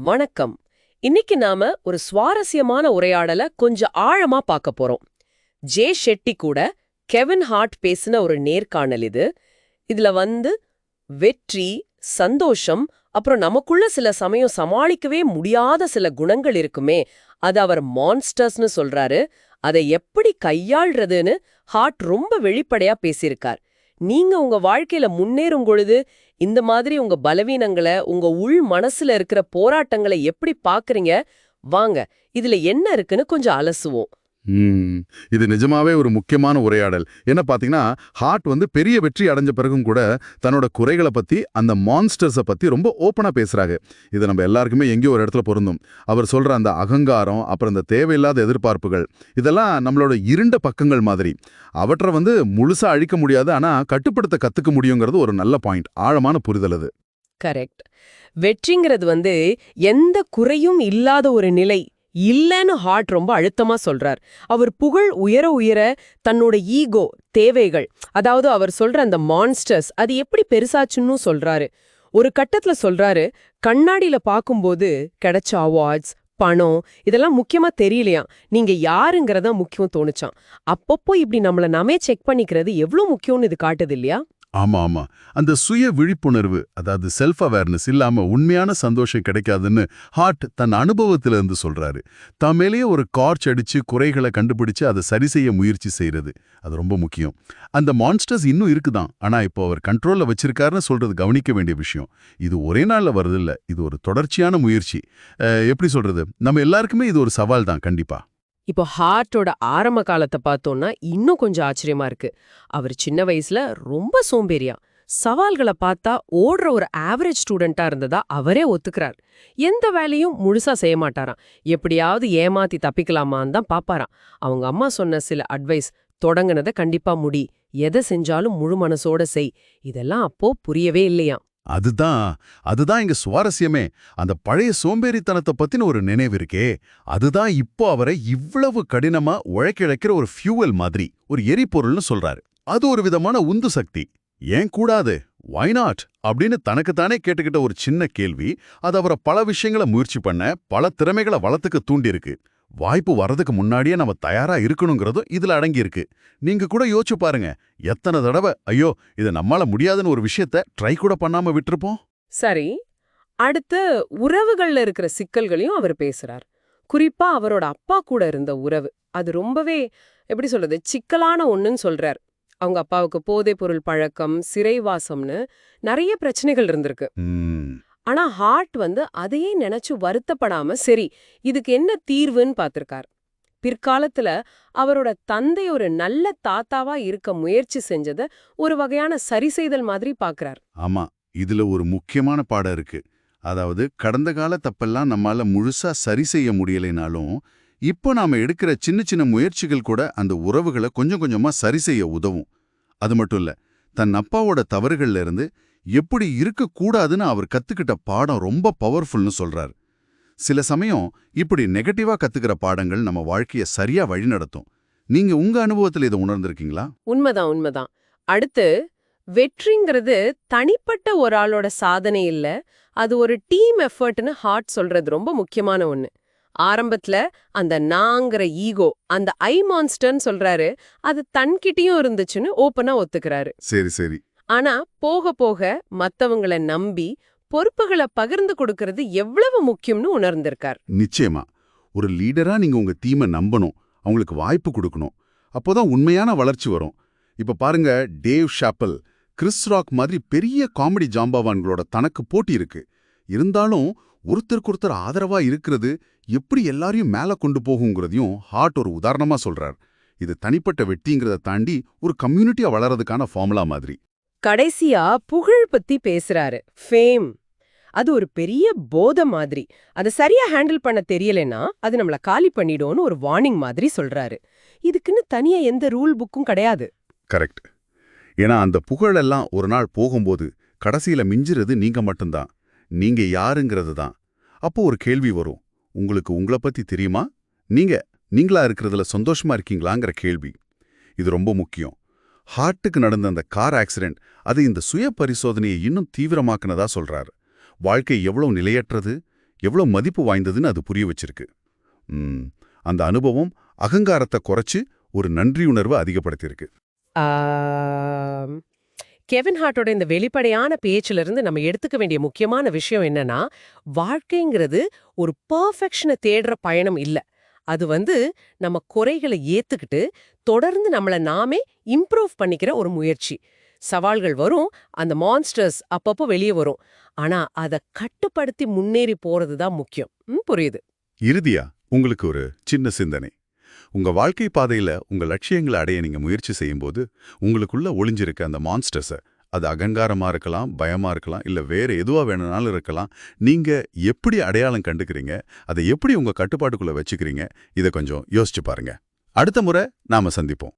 வணக்கம். இன்னைக்கு நாம ஒரு சுவாரஸ்யமான உரையாடல கொஞ்சம் ஆழமா பார்க்க போறோம். ஜே ஷெட்டி கூட கெவின் ஹார்ட் பேசின ஒரு நேர்காணல் இது. இதுல வெற்றி, சந்தோஷம், அப்புறம் நமக்குள்ள சில சமயம் சமாளிக்கவே முடியாத சில குணங்கள் இருக்குமே, அது அவர் மான்ஸ்டர்ஸ்னு சொல்றாரு. அதை எப்படி கையாள்றதுன்னு ஹார்ட் ரொம்ப வெளிப்படையா பேசியிருக்கார். நீங்க உங்க வாழ்க்கையில முன்னேறும் பொழுது இந்த மாதிரி உங்க பலவீனங்களை, உங்க உள் மனசுல இருக்கிற போராட்டங்களை எப்படி பாக்குறீங்க? வாங்க, இதுல என்ன இருக்குன்னு கொஞ்சம் அலசுவோம். இது நிஜமாவே ஒரு முக்கியமான உரையாடல். என்ன பாத்தீங்கன்னா, ஹார்ட் பெரிய வெற்றி அடைஞ்ச பிறகும் கூட தன்னோட குறைகளை பத்தி, அந்த மான்ஸ்டர்ஸை பத்தி ரொம்ப ஓப்பனா பேசுறாங்க. இது நம்ம எல்லாருக்குமே எங்கேயோ ஒரு இடத்துல பொருந்தும். அவர் சொல்ற அந்த அகங்காரம், அப்புறம் இந்த தேவையில்லாத எதிர்பார்ப்புகள், இதெல்லாம் நம்மளோட இருண்ட பக்கங்கள் மாதிரி. அவற்றை முழுசா அழிக்க முடியாது, ஆனா கட்டுப்படுத்த கத்துக்க முடியுங்கிறது ஒரு நல்ல பாயிண்ட். ஆழமான புரிதல் அது. கரெக்ட். வெற்றிங்கிறது எந்த குறையும் இல்லாத ஒரு நிலை இல்லன்னு ஹார்ட் ரொம்ப அழுத்தமா சொல்றார். அவர் புகழ் உயர உயர தன்னோட ஈகோ, தேவைகள், அதாவது அவர் சொல்ற அந்த மான்ஸ்டர்ஸ் அது எப்படி பெருசாச்சுன்னு சொல்றாரு. ஒரு கட்டத்துல சொல்றாரு, கண்ணாடியில பாக்கும்போது கிடைச்ச அவார்ட்ஸ், பணம் இதெல்லாம் முக்கியமா தெரியலையா, நீங்க யாருங்கிறதா முக்கியம் தோணுச்சான். அப்பப்போ இப்படி நம்மள நாமே செக் பண்ணிக்கிறது எவ்வளவு முக்கியம்னு இது காட்டுது இல்லையா? ஆமா ஆமா, அந்த சுய விழிப்புணர்வு, அதாவது செல்ஃப் அவேர்னஸ் இல்லாம உண்மையான சந்தோஷம் கிடைக்காதுன்னு ஹார்ட் தன் அனுபவத்திலிருந்து சொல்றாரு. மேலேயே ஒரு கார்ச் அடிச்சு குறைகளை கண்டுபிடிச்சு அதை சரி செய்ய முயற்சி செய்யறது, அது ரொம்ப முக்கியம். அந்த மான்ஸ்டர்ஸ் இன்னும் இருக்குதான், ஆனா இப்போ அவர் கண்ட்ரோல்ல வச்சிருக்காருன்னு சொல்றது கவனிக்க வேண்டிய விஷயம். இது ஒரே நாள்ல வருது இல்ல, இது ஒரு தொடர்ச்சியான முயற்சி. எப்படி சொல்றது, நம்ம எல்லாருக்குமே இது ஒரு சவால் தான் கண்டிப்பா. இப்போ ஹார்ட்டோட ஆரம்ப காலத்தை பார்த்தோம்னா இன்னும் கொஞ்சம் ஆச்சரியமா இருக்கு. அவர் சின்ன வயசுல ரொம்ப சோம்பேறியா, சவால்களை பார்த்தா ஓடுற ஒரு ஆவரேஜ் ஸ்டூடெண்டா இருந்ததா அவரே ஒத்துக்கிறார். எந்த வேலையும் முழுசா செய்ய மாட்டாராம், எப்படியாவது ஏமாத்தி தப்பிக்கலாமான்னு தான் பாப்பாராம். அவங்க அம்மா சொன்ன சில அட்வைஸ், தொடங்குனதை கண்டிப்பா முடி, எதை செஞ்சாலும் முழு மனசோட செய், இதெல்லாம் அப்போ புரியவே இல்லையாம். அதுதான் இங்க சுவாரஸ்யமே. அந்த பழைய சோம்பேறித்தனத்தை பத்தின ஒரு நினைவு இருக்கே, அதுதான் இப்போ அவரை இவ்வளவு கடினமா உழைக்கிழைக்கிற ஒரு ஃபியூவல் மாதிரி, ஒரு எரிபொருள்னு சொல்றாரு. அது ஒரு விதமான உந்து சக்தி. ஏன் கூடாது, வை நாட் அப்படின்னு தனக்குத்தானே கேட்டுக்கிட்ட ஒரு சின்ன கேள்வி, அது அவரை பல விஷயங்களை முயற்சி பண்ண, பல திறமைகளை வளர்த்துக்க தூண்டியிருக்கு. வாய்ப்பு வர்றதுக்கு முன்னாடியே நம்ம தயாரா இருக்கணுங்கிறதும் இதுல அடங்கியிருக்கு. நீங்க கூட யோசிச்சு பாருங்க, எத்தனை தடவை ஐயோ இது நம்மால முடியாதுன்னு ஒரு விஷயத்த ட்ரை கூட பண்ணாம விட்டுருப்போம். சரி, அடுத்து உறவுகள்ல இருக்கிற சிக்கல்களையும் அவர் பேசுறார். குறிப்பா அவரோட அப்பா கூட இருந்த உறவு, அது ரொம்பவே எப்படி சொல்றது, சிக்கலான ஒண்ணுன்னு சொல்றார். அவங்க அப்பாவுக்கு போதைப் பொருள் பழக்கம், சிறைவாசம்னு நிறைய பிரச்சனைகள் இருந்திருக்கு. ஆனா ஹார்ட் அதையே நினைச்சு வருத்தப்படாம, சரி இதுக்கு என்ன தீர்வுன்னு பார்த்திருக்கார். பிற்காலத்துல அவரோட தந்தை ஒரு நல்ல தாத்தாவா இருக்க முயற்சி செஞ்சத ஒரு வகையான சரி செய்தல் மாதிரி பாக்குறார். ஆமா, இதுல ஒரு முக்கியமான பாடம் இருக்கு. அதாவது கடந்த கால தப்பெல்லாம் நம்மால முழுசா சரி செய்ய முடியலைனாலும், இப்போ நாம எடுக்கிற சின்ன சின்ன முயற்சிகள் கூட அந்த உறவுகளை கொஞ்சம் கொஞ்சமா சரி செய்ய உதவும். அது மட்டும் இல்ல, தன் அப்பாவோட தவறுகள்ல இருந்து எப்படி இருக்கக்கூடாதுன்னு அவர் கத்துக்கிட்ட பாடம் ரொம்ப பவர்ஃபுல்னு சொல்றார். சில சமயம் இப்படி நெகட்டிவா கத்துக்கிற பாடங்கள் நம்ம வாழ்க்கைய சரியா வழிநடத்தும். நீங்க உங்க அனுபவத்துல இதை உணர்ந்திருக்கீங்களா? உண்மைதான். அடுத்து, வெற்றிங்கிறது தனிப்பட்ட ஒரு ஆளோட சாதனை இல்ல, அது ஒரு டீம் எஃபர்ட்னு ஹார்ட் சொல்றது ரொம்ப முக்கியமான ஒண்ணு. ஆரம்பத்துல அந்த நாங்கிற ஈகோ, அந்த ஐ மான்ஸ்டர்ன்னு சொல்றாரு, அது தன்கிட்டயும் இருந்துச்சுன்னு ஓப்பனா ஒத்துக்கிறாரு. சரி. ஆனா போக போக மத்தவங்கள நம்பி பொறுப்புகளை பகிர்ந்து கொடுக்கறது எவ்வளவு முக்கியம்னு உணர்ந்திருக்கார். நிச்சயமா, ஒரு லீடரா நீங்க உங்க டீமை நம்பணும், அவங்களுக்கு வாய்ப்பு கொடுக்கணும். அப்போதான் உண்மையான வளர்ச்சி வரும். இப்ப பாருங்க, டேவ் ஷாப்பல், கிறிஸ் ராக் மாதிரி பெரிய காமெடி ஜாம்பவான்களோட தனக்கு போட்டி இருக்கு. இருந்தாலும் ஒருத்தருக்கொருத்தர் ஆதரவா இருக்கிறது எப்படி எல்லாரையும் மேல கொண்டு போகுங்கிறதையும் ஹார்ட் ஒரு உதாரணமா சொல்றார். இது தனிப்பட்ட வெற்றிங்கிறத தாண்டி ஒரு கம்யூனிட்டியா வளர்றதுக்கான ஃபார்முலா மாதிரி. கடைசியா புகழ் பத்தி பேசுறாரு. ஃபேம், அது ஒரு பெரிய போதை மாதிரி. அதை சரியா ஹேண்டில் பண்ண தெரியலனா அது நம்மள காலி பண்ணிடும்னு ஒரு வார்னிங் மாதிரி சொல்றாரு. இதுக்குன்னு தனியா எந்த ரூல் புக்கும் கிடையாது. கரெக்ட். ஏன்னா அந்த புகழெல்லாம் ஒரு நாள் போகும்போது கடைசியில மிஞ்சுறது நீங்க மட்டும்தான், நீங்க யாருங்கிறது தான். அப்போ ஒரு கேள்வி வரும், உங்களுக்கு உங்களை பத்தி தெரியுமா? நீங்களா இருக்கிறதுல சந்தோஷமா இருக்கீங்களாங்கிற கேள்வி. இது ரொம்ப முக்கியம். ஹார்ட்டுக்கு நடந்த அந்த கார் ஆக்சிடென்ட் அது இந்த சுய பரிசோதனையை இன்னும் தீவிரமாக்குனதா சொல்றாரு. வாழ்க்கை எவ்வளவு நிலையற்றது, எவ்வளவு மதிப்பு வாய்ந்ததுன்னு அது புரிய வச்சிருக்கு. அந்த அனுபவம் அகங்காரத்தை குறைச்சு ஒரு நன்றியுணர்வை அதிகப்படுத்தியிருக்கு. ஆம், கெவின் ஹார்ட்டோட இந்த வெளிப்படையான பேச்சிலிருந்து நம்ம எடுத்துக்க வேண்டிய முக்கியமான விஷயம் என்னன்னா, வாழ்க்கைங்கிறது ஒரு பெர்ஃபெக்ஷனை தேடுற பயணம் இல்ல. அது நம்ம குறைகளை ஏத்துக்கிட்டு தொடர்ந்து நம்மள நாமே இம்ப்ரூவ் பண்ணிக்கிற ஒரு முயற்சி. சவால்கள் வரும், அந்த மான்ஸ்டர்ஸ் அப்பப்போ வெளியே வரும். ஆனா அத கட்டுப்படுத்தி முன்னேறி போறது தான் முக்கியம். புரியுது. இறுதியா உங்களுக்கு ஒரு சின்ன சிந்தனை. உங்க வாழ்க்கை பாதையில உங்க லட்சியங்களை அடைய நீங்க முயற்சி செய்யும்போது உங்களுக்குள்ள ஒளிஞ்சிருக்க அந்த மான்ஸ்டர்ஸ, அது அகங்காரமா இருக்கலாம், பயமா இருக்கலாம், இல்ல வேற எதுவா வேணும்னாலும் இருக்கலாம், நீங்க எப்படி அடையாளம் கண்டுக்கிறீங்க, அதை எப்படி உங்க கட்டுப்பாட்டுக்குள்ள வச்சுக்கிறீங்க, இதை கொஞ்சம் யோசிச்சு பாருங்க. அடுத்த முறை நாம சந்திப்போம்.